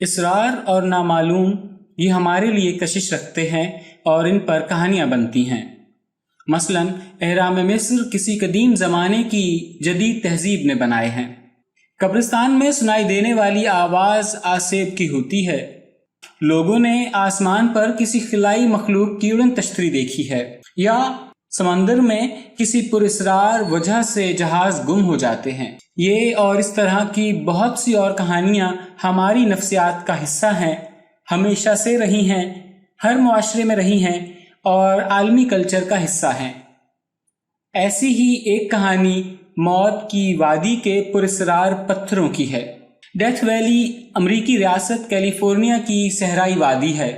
اسرار اور نامعلوم یہ ہمارے لیے کشش رکھتے ہیں اور ان پر کہانیاں بنتی ہیں۔ مثلاً اہرام مصر کسی قدیم زمانے کی جدید تہذیب نے بنائے ہیں۔ قبرستان میں سنائی دینے والی آواز آسیب کی ہوتی ہے۔ لوگوں نے آسمان پر کسی خلائی مخلوق کی اڑن تشتری دیکھی ہے، یا سمندر میں کسی پراسرار وجہ سے جہاز گم ہو جاتے ہیں۔ یہ اور اس طرح کی بہت سی اور کہانیاں ہماری نفسیات کا حصہ ہیں، ہمیشہ سے رہی ہیں، ہر معاشرے میں رہی ہیں اور عالمی کلچر کا حصہ ہیں۔ ایسی ہی ایک کہانی موت کی وادی کے پراسرار پتھروں کی ہے۔ ڈیتھ ویلی امریکی ریاست کیلیفورنیا کی صحرائی وادی ہے۔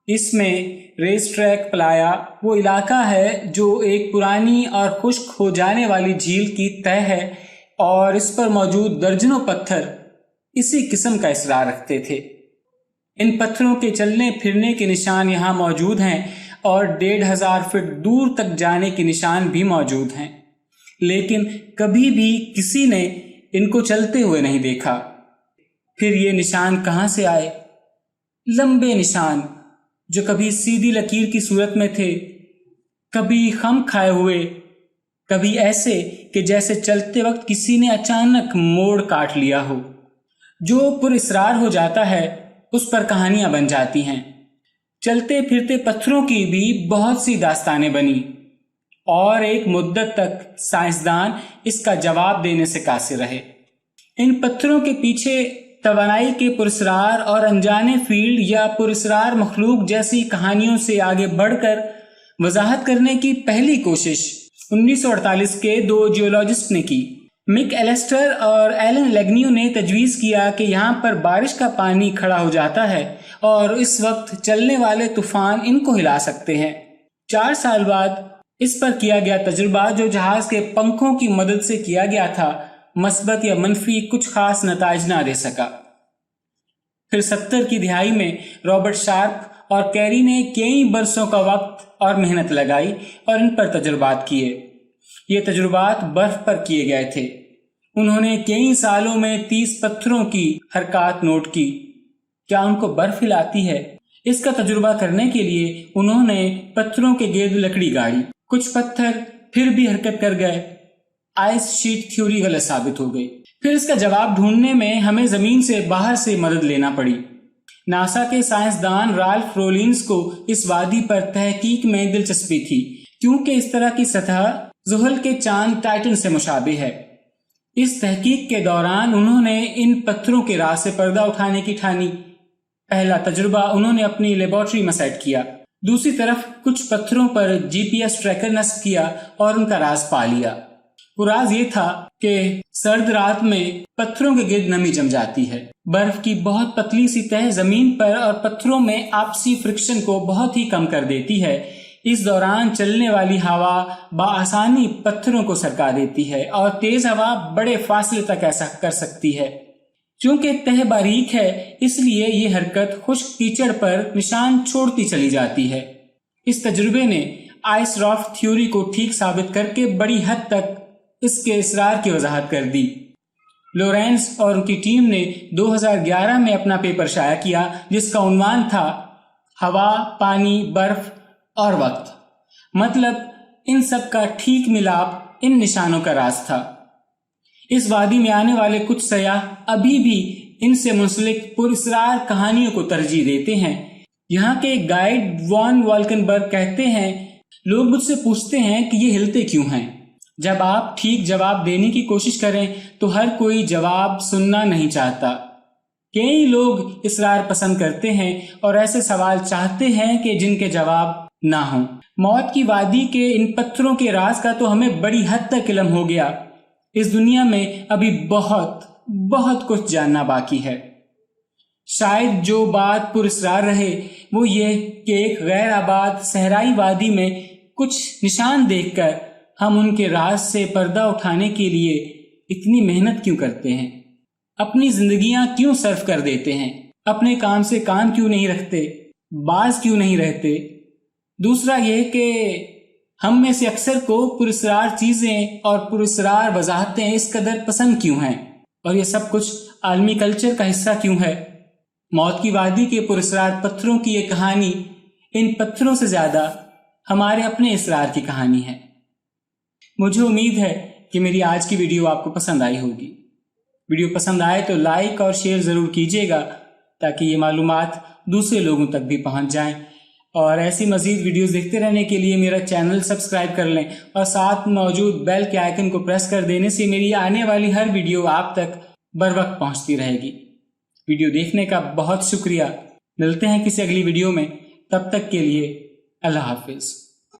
اس میں ریس ٹریک پلایا وہ علاقہ ہے جو ایک پرانی اور خشک ہو جانے والی جھیل کی تہہ ہے، اور اس پر موجود درجنوں پتھر اسی قسم کا اصرار رکھتے تھے۔ ان پتھروں کے چلنے پھرنے کے نشان یہاں موجود ہیں اور 1500 فٹ دور تک جانے کے نشان بھی موجود ہیں، لیکن کبھی بھی کسی نے ان کو چلتے ہوئے نہیں دیکھا۔ پھر یہ نشان کہاں سے آئے؟ لمبے نشان جو کبھی سیدھی لکیر کی صورت میں تھے، کبھی خم کھائے ہوئے، کبھی ایسے کہ جیسے چلتے وقت کسی نے اچانک موڑ کاٹ لیا ہو۔ جو پراسرار ہو جاتا ہے اس پر کہانیاں بن جاتی ہیں۔ چلتے پھرتے پتھروں کی بھی بہت سی داستانیں بنی، اور ایک مدت تک سائنسدان اس کا جواب دینے سے قاصر رہے۔ ان پتھروں کے پیچھے توانائی کے پراسرار اور انجانے فیلڈ یا پراسرار مخلوق جیسی کہانیوں سے آگے بڑھ کر وضاحت کرنے کی پہلی کوشش 1948 کے دو جیولوجسٹ نے کی۔ مک ایلسٹر اور ایلن لیگنیو نے تجویز کیا کہ یہاں پر بارش کا پانی کھڑا ہو جاتا ہے اور اس وقت چلنے والے طوفان ان کو ہلا سکتے ہیں۔ 4 سال بعد اس پر کیا گیا تجربہ، جو جہاز کے پنکھوں کی مدد سے کیا گیا تھا، مثبت یا منفی کچھ خاص نتائج نہ دے سکا۔ پھر 70 کی دہائی میں رابرٹ شارپ اور کیری نے کئی برسوں کا وقت اور محنت لگائی اور ان پر تجربات کیے۔ یہ تجربات برف پر کیے گئے تھے۔ انہوں نے کئی سالوں میں 30 پتھروں کی حرکات نوٹ کی۔ کیا ان کو برف ہلاتی ہے؟ اس کا تجربہ کرنے کے لیے انہوں نے پتھروں کے گرد لکڑی گاڑی۔ کچھ پتھر پھر بھی حرکت کر گئے۔ آئس شیٹ تھیوری غلط ثابت ہو گئی۔ پھر اس کا جواب ڈھونڈنے میں ہمیں زمین سے باہر سے مدد لینا پڑی۔ ناسا کے سائنسدان رالف رولینز کو اس وادی پر تحقیق میں دلچسپی تھی، کیونکہ اس طرح کی سطح زحل کے چاند ٹائٹن سے مشابہ ہے۔ اس تحقیق کے دوران انہوں نے ان پتھروں کے راز سے پردہ اٹھانے کی ٹھانی۔ پہلا تجربہ انہوں نے اپنی لیبارٹری میں سیٹ کیا۔ دوسری طرف کچھ پتھروں پر GPS ٹریکر نصب کیا اور ان کا راز پا لیا۔ وہ راز یہ تھا کہ سرد رات میں پتھروں کے گرد نمی جم جاتی ہے۔ برف کی بہت پتلی سی تہ زمین پر اور پتھروں میں آپسی فرکشن کو بہت ہی کم کر دیتی ہے۔ اس دوران چلنے والی ہوا بآسانی پتھروں کو سرکا دیتی ہے اور تیز ہوا بڑے فاصلے تک ایسا کر سکتی ہے۔ چونکہ تہ باریک ہے، اس لیے یہ حرکت خشک کیچڑ پر نشان چھوڑتی چلی جاتی ہے۔ اس تجربے نے آئس رافٹ تھیوری کو ٹھیک ثابت کر کے بڑی حد تک اس کے اسرار کی وضاحت کر دی۔ لورینس اور ان کی ٹیم نے 2011 میں اپنا پیپر شائع کیا، جس کا عنوان تھا ہوا، پانی، برف اور وقت۔ مطلب ان سب کا ٹھیک ملاپ ان نشانوں کا راز تھا۔ اس وادی میں آنے والے کچھ سیاح ابھی بھی ان سے منسلک پراسرار کہانیوں کو ترجیح دیتے ہیں۔ یہاں کے گائیڈ وان والکنبرگ کہتے ہیں، لوگ مجھ سے پوچھتے ہیں کہ یہ ہلتے کیوں ہیں؟ جب آپ ٹھیک جواب دینے کی کوشش کریں تو ہر کوئی جواب سننا نہیں چاہتا۔ کئی لوگ اصرار پسند کرتے ہیں اور ایسے سوال چاہتے ہیں کہ جن کے جواب نہ ہوں۔ موت کی وادی کے ان پتھروں کے راز کا تو ہمیں بڑی حد تک علم ہو گیا۔ اس دنیا میں ابھی بہت کچھ جاننا باقی ہے۔ شاید جو بات پراسرار رہے وہ یہ کہ ایک غیر آباد صحرائی وادی میں کچھ نشان دیکھ کر ہم ان کے راز سے پردہ اٹھانے کے لیے اتنی محنت کیوں کرتے ہیں، اپنی زندگیاں کیوں صرف کر دیتے ہیں، اپنے کام سے کام کیوں نہیں رکھتے، باز کیوں نہیں رہتے۔ دوسرا یہ کہ ہم میں سے اکثر کو پراسرار چیزیں اور پراسرار وضاحتیں اس قدر پسند کیوں ہیں، اور یہ سب کچھ عالمی کلچر کا حصہ کیوں ہے۔ موت کی وادی کے پراسرار پتھروں کی یہ کہانی ان پتھروں سے زیادہ ہمارے اپنے اسرار کی کہانی ہے۔ مجھے امید ہے کہ میری آج کی ویڈیو آپ کو پسند آئی ہوگی۔ ویڈیو پسند آئے تو لائک اور شیئر ضرور کیجیے گا تاکہ یہ معلومات دوسرے لوگوں تک بھی پہنچ جائیں، اور ایسی مزید ویڈیوز دیکھتے رہنے کے لیے میرا چینل سبسکرائب کر لیں اور ساتھ موجود بیل کے آئیکن کو پریس کر دینے سے میری آنے والی ہر ویڈیو آپ تک بر وقت پہنچتی رہے گی۔ ویڈیو دیکھنے کا بہت شکریہ۔ ملتے ہیں کسی اگلی ویڈیو میں، تب تک کے لیے اللہ حافظ۔